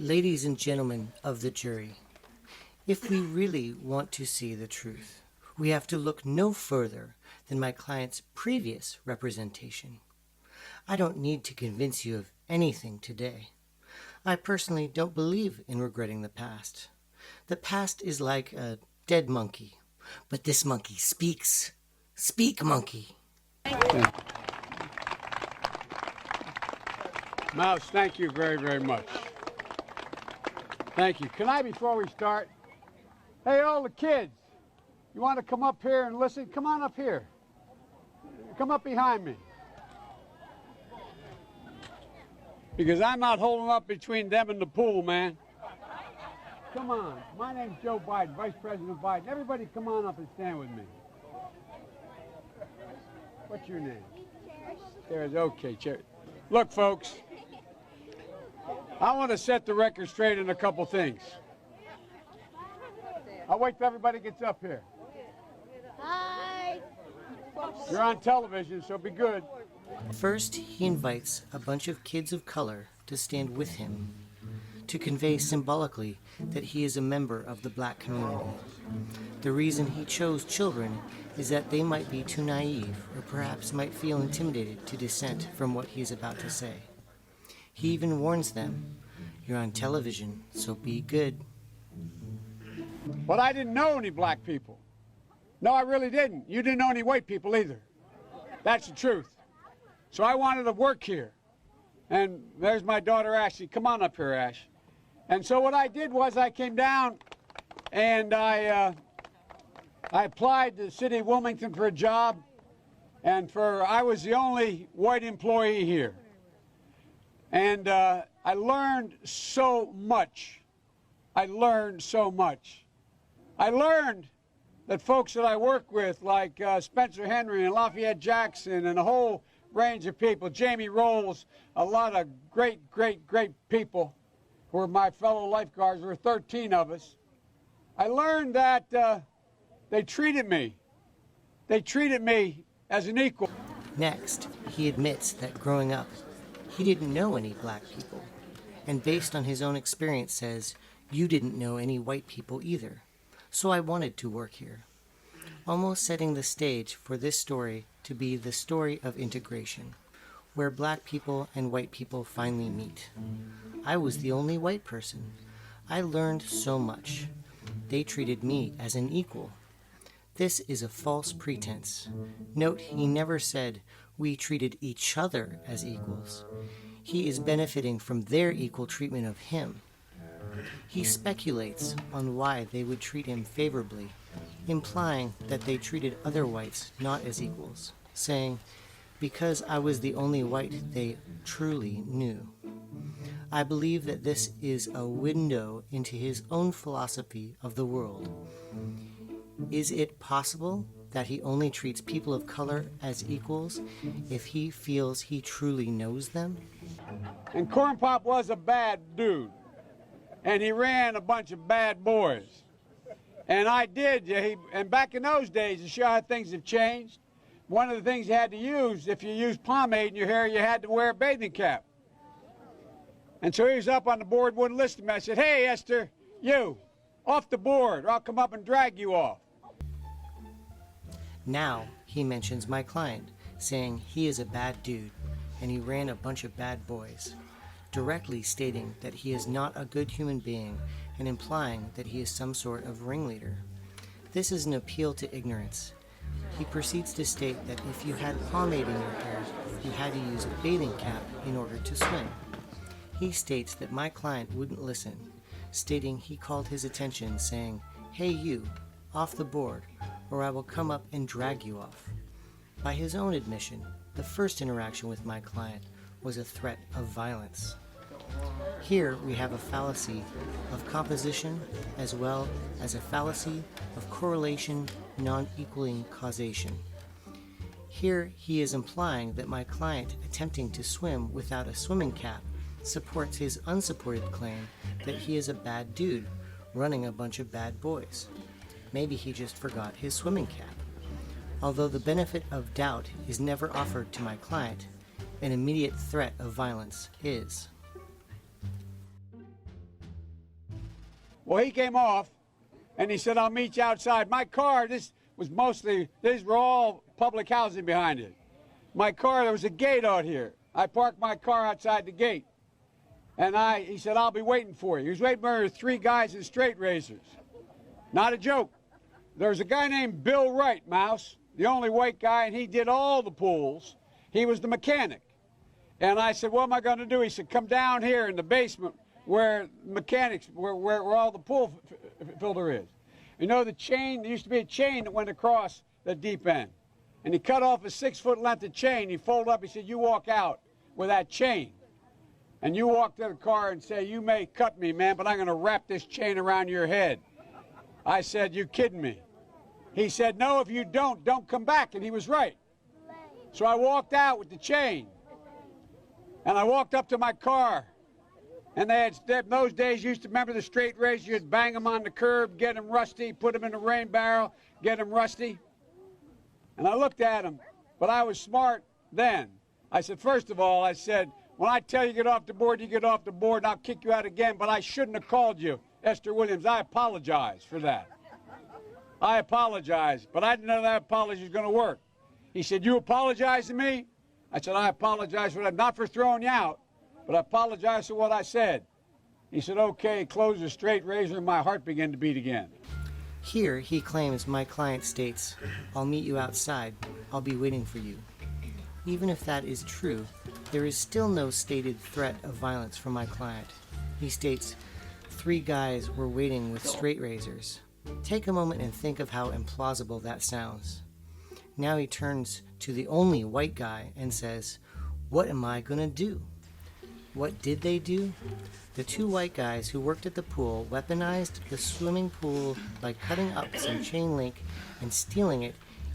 Ladies and gentlemen of the jury, if we really want to see the truth, we have to look no further than my client's previous representation. I don't need to convince you of anything today. I personally don't believe in regretting the past. The past is like a dead monkey, but this monkey speaks. Speak, monkey. Yeah. Mouse, thank you very, very much. Thank you. Can I, before we start, hey, all the kids, you want to come up here and listen? Come on up here. Come up behind me. Because I'm not holding up between them and the pool, man. Come on. My name's Joe Biden, Vice President Biden. Everybody come on up and stand with me. What's your name? There's okay, Cherry. Look, folks, I want to set the record straight in a couple things. I'll wait till everybody gets up here. Hi. You're on television, so be good. First, he invites a bunch of kids of color to stand with him, to convey symbolically that he is a member of the black community. The reason he chose children is that they might be too naive or perhaps might feel intimidated to dissent from what he is about to say. He even warns them, "You're on television, so be good." But I didn't know any black people. No, I really didn't. You didn't know any white people either. That's the truth. So I wanted to work here. And there's my daughter, Ashley. Come on up here, Ash. And so what I did was I came down and I applied to the city of Wilmington for a job. And I was the only white employee here. And I learned so much. I learned so much. I learned that folks that I work with, like Spencer Henry and Lafayette Jackson and a whole range of people, Jamie Rolls, a lot of great, great, great people who were my fellow lifeguards. There were 13 of us. I learned that they treated me as an equal. Next, he admits that growing up, he didn't know any black people, and based on his own experience says, "You didn't know any white people either, so I wanted to work here," almost setting the stage for this story to be the story of integration, where black people and white people finally meet. I was the only white person. I learned so much. They treated me as an equal. This is a false pretense. Note, he never said, "We treated each other as equals." He is benefiting from their equal treatment of him. He speculates on why they would treat him favorably, implying that they treated other whites not as equals, saying, "Because I was the only white they truly knew." I believe that this is a window into his own philosophy of the world. Is it possible that he only treats people of color as equals if he feels he truly knows them? And Corn Pop was a bad dude, and he ran a bunch of bad boys. And I did, and back in those days, to show how things have changed, one of the things you had to use, if you used pomade in your hair, you had to wear a bathing cap. And so he was up on the board, wouldn't listen to me. I said, "Hey, Esther, you, off the board, or I'll come up and drag you off." Now he mentions my client, saying he is a bad dude, and he ran a bunch of bad boys, directly stating that he is not a good human being and implying that he is some sort of ringleader. This is an appeal to ignorance. He proceeds to state that if you had pomade in your hair, you had to use a bathing cap in order to swim. He states that my client wouldn't listen, stating he called his attention, saying, "Hey you, off the board, or I will come up and drag you off." By his own admission, the first interaction with my client was a threat of violence. Here we have a fallacy of composition as well as a fallacy of correlation non-equaling causation. Here he is implying that my client attempting to swim without a swimming cap supports his unsupported claim that he is a bad dude running a bunch of bad boys. Maybe he just forgot his swimming cap. Although the benefit of doubt is never offered to my client, an immediate threat of violence is. Well, he came off, and he said, I'll meet you outside. My car, these were all public housing behind it. My car, there was a gate out here. I parked my car outside the gate. And he said, I'll be waiting for you. He was waiting for 3 guys in straight razors. Not a joke. There's a guy named Bill Wright, Mouse, the only white guy, and he did all the pools. He was the mechanic. And I said, what am I going to do? He said, come down here in the basement where mechanics, where all the pool filter is. You know the chain, there used to be a chain that went across the deep end. And he cut off a 6-foot length of chain. He folded up, he said, you walk out with that chain. And you walk to the car and say, you may cut me, man, but I'm going to wrap this chain around your head. I said, you kidding me? He said, no, if you don't come back. And he was right. So I walked out with the chain. And I walked up to my car. And they had, those days, you used to remember the straight razor. You'd bang them on the curb, get them rusty, put them in a rain barrel, get them rusty. And I looked at him, but I was smart then. I said, first of all, I said, when I tell you get off the board, you get off the board, and I'll kick you out again, but I shouldn't have called you Esther Williams. I apologize for that. I apologize, but I didn't know that apology was going to work. He said, you apologize to me? I said, I apologize for that, not for throwing you out, but I apologize for what I said. He said, okay, closed the straight razor, and my heart began to beat again. Here, he claims my client states, I'll meet you outside. I'll be waiting for you. Even if that is true, there is still no stated threat of violence from my client. He states, 3 guys were waiting with straight razors. Take a moment and think of how implausible that sounds. Now he turns to the only white guy and says, what am I gonna do? What did they do? The 2 white guys who worked at the pool weaponized the swimming pool by cutting up some chain link and stealing it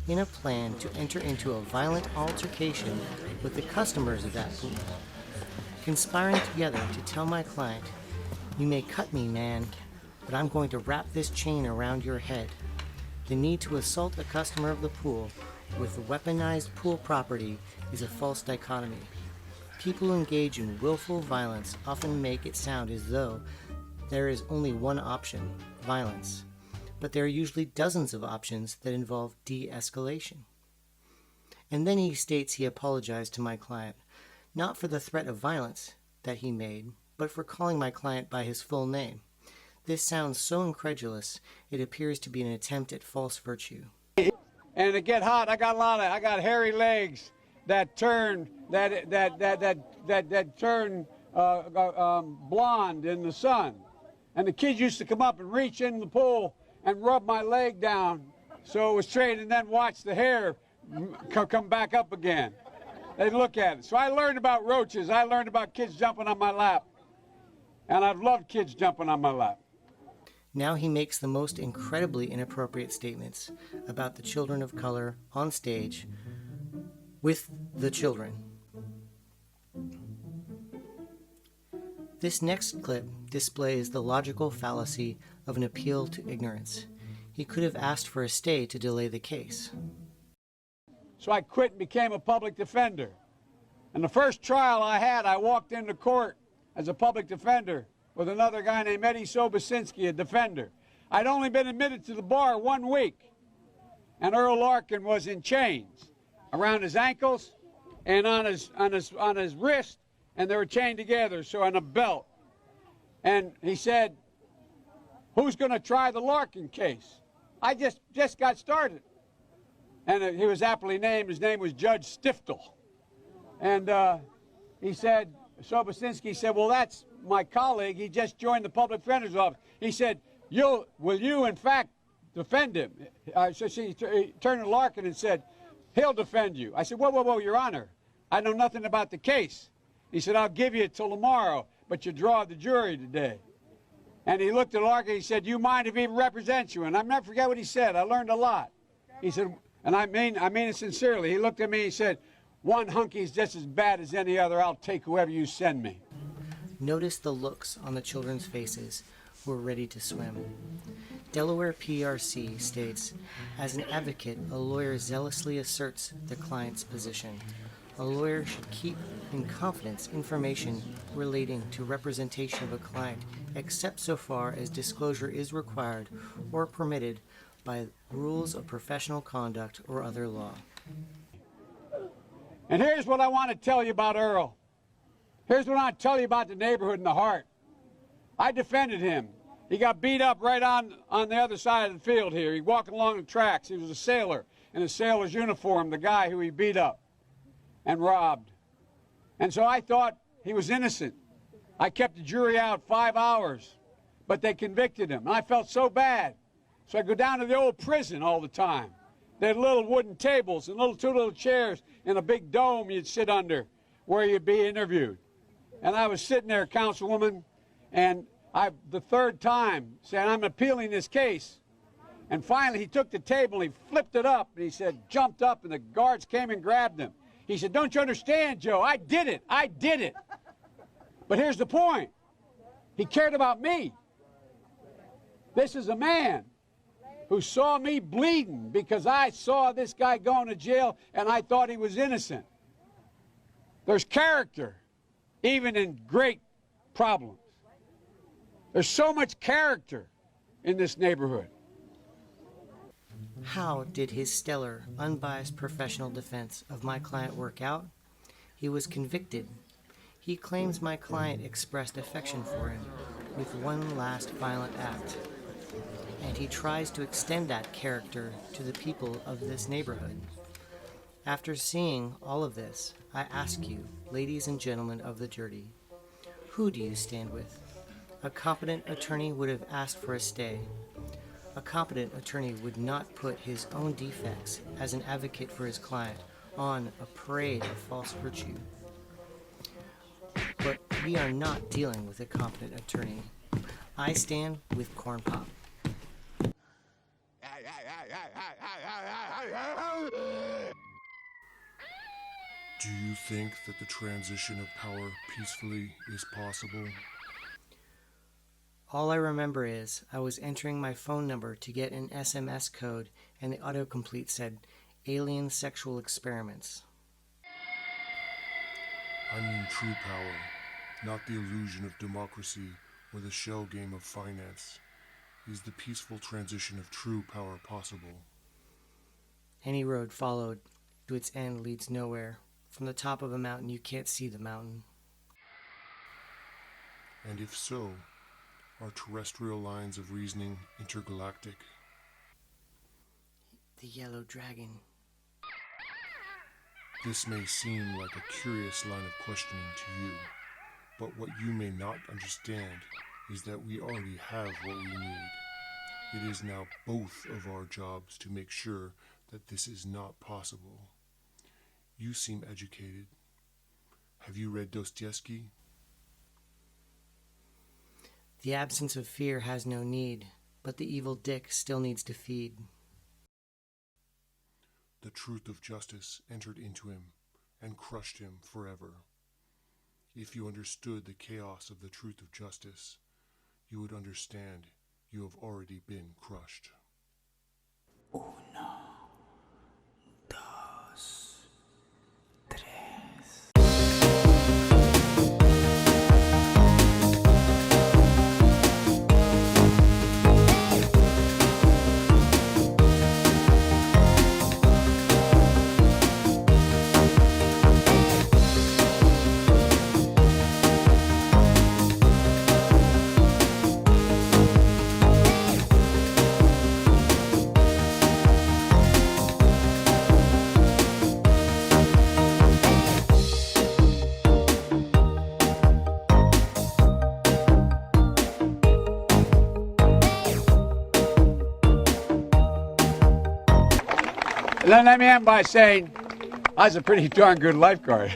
in a plan to enter into a violent altercation with the customers of that pool, conspiring together to tell my client, you may cut me, man, but I'm going to wrap this chain around your head. The need to assault a customer of the pool with weaponized pool property is a false dichotomy. People who engage in willful violence often make it sound as though there is only one option, violence. But there are usually dozens of options that involve de-escalation. And then he states he apologized to my client, not for the threat of violence that he made, but for calling my client by his full name. This sounds so incredulous, it appears to be an attempt at false virtue. And to get hot, I got hairy legs that turn blonde in the sun. And the kids used to come up and reach in the pool and rub my leg down so it was straight, and then watch the hair come back up again. They'd look at it. So I learned about roaches. I learned about kids jumping on my lap. And I've loved kids jumping on my lap. Now he makes the most incredibly inappropriate statements about the children of color on stage with the children. This next clip displays the logical fallacy of an appeal to ignorance. He could have asked for a stay to delay the case. So I quit and became a public defender. And the first trial I had, I walked into court as a public defender with another guy named Eddie Sobosinski, a defender. I'd only been admitted to the bar 1 week, and Earl Larkin was in chains around his ankles and on his wrist, and they were chained together, so on a belt. And he said, who's going to try the Larkin case? I just got started. And he was aptly named. His name was Judge Stiftel. And he said, Sobosinski said, well, that's my colleague. He just joined the public defender's office. He said, will you, in fact, defend him? So he turned to Larkin and said, he'll defend you. I said, whoa, Your Honor. I know nothing about the case. He said, I'll give you till tomorrow, but you draw the jury today. And he looked at Larkin, he said, you mind if he represents you? And I never forget what he said. I learned a lot. He said, and I mean it sincerely. He looked at me and he said, one hunky's just as bad as any other. I'll take whoever you send me. Notice the looks on the children's faces who are ready to swim. Delaware PRC states, as an advocate, a lawyer zealously asserts the client's position. A lawyer should keep in confidence information relating to representation of a client, except so far as disclosure is required or permitted by rules of professional conduct or other law. And here's what I want to tell you about Earl. Here's what I want to tell you about the neighborhood and the heart. I defended him. He got beat up right on the other side of the field here. He walked along the tracks. He was a sailor in a sailor's uniform, the guy who he beat up and robbed. And so I thought he was innocent. I kept the jury out 5 hours, but they convicted him. And I felt so bad. So I go down to the old prison all the time. They had little wooden tables and two little chairs in a big dome you'd sit under where you'd be interviewed. And I was sitting there, Councilwoman, and the third time saying, I'm appealing this case. And finally he took the table, he flipped it up, and he said, jumped up, and the guards came and grabbed him. He said, don't you understand, Joe? I did it. I did it. But here's the point. He cared about me. This is a man who saw me bleeding because I saw this guy going to jail and I thought he was innocent. There's character, even in great problems. There's so much character in this neighborhood. How did his stellar, unbiased professional defense of my client work out? He was convicted. He claims my client expressed affection for him with one last violent act. And he tries to extend that character to the people of this neighborhood. After seeing all of this, I ask you, ladies and gentlemen of the jury, who do you stand with? A competent attorney would have asked for a stay. A competent attorney would not put his own defects as an advocate for his client on a parade of false virtue. But we are not dealing with a competent attorney. I stand with Corn Pop. Do you think that the transition of power peacefully is possible? All I remember is I was entering my phone number to get an SMS code and the autocomplete said, alien sexual experiments. I mean true power, not the illusion of democracy or the shell game of finance. Is the peaceful transition of true power possible? Any road followed to its end leads nowhere. From the top of a mountain you can't see the mountain. And if so, are terrestrial lines of reasoning intergalactic? The yellow dragon. This may seem like a curious line of questioning to you, but what you may not understand is that we already have what we need. It is now both of our jobs to make sure that this is not possible. You seem educated. Have you read Dostoevsky? The absence of fear has no need, but the evil dick still needs to feed. The truth of justice entered into him and crushed him forever. If you understood the chaos of the truth of justice, you would understand you have already been crushed. And then let me end by saying, I was a pretty darn good lifeguard.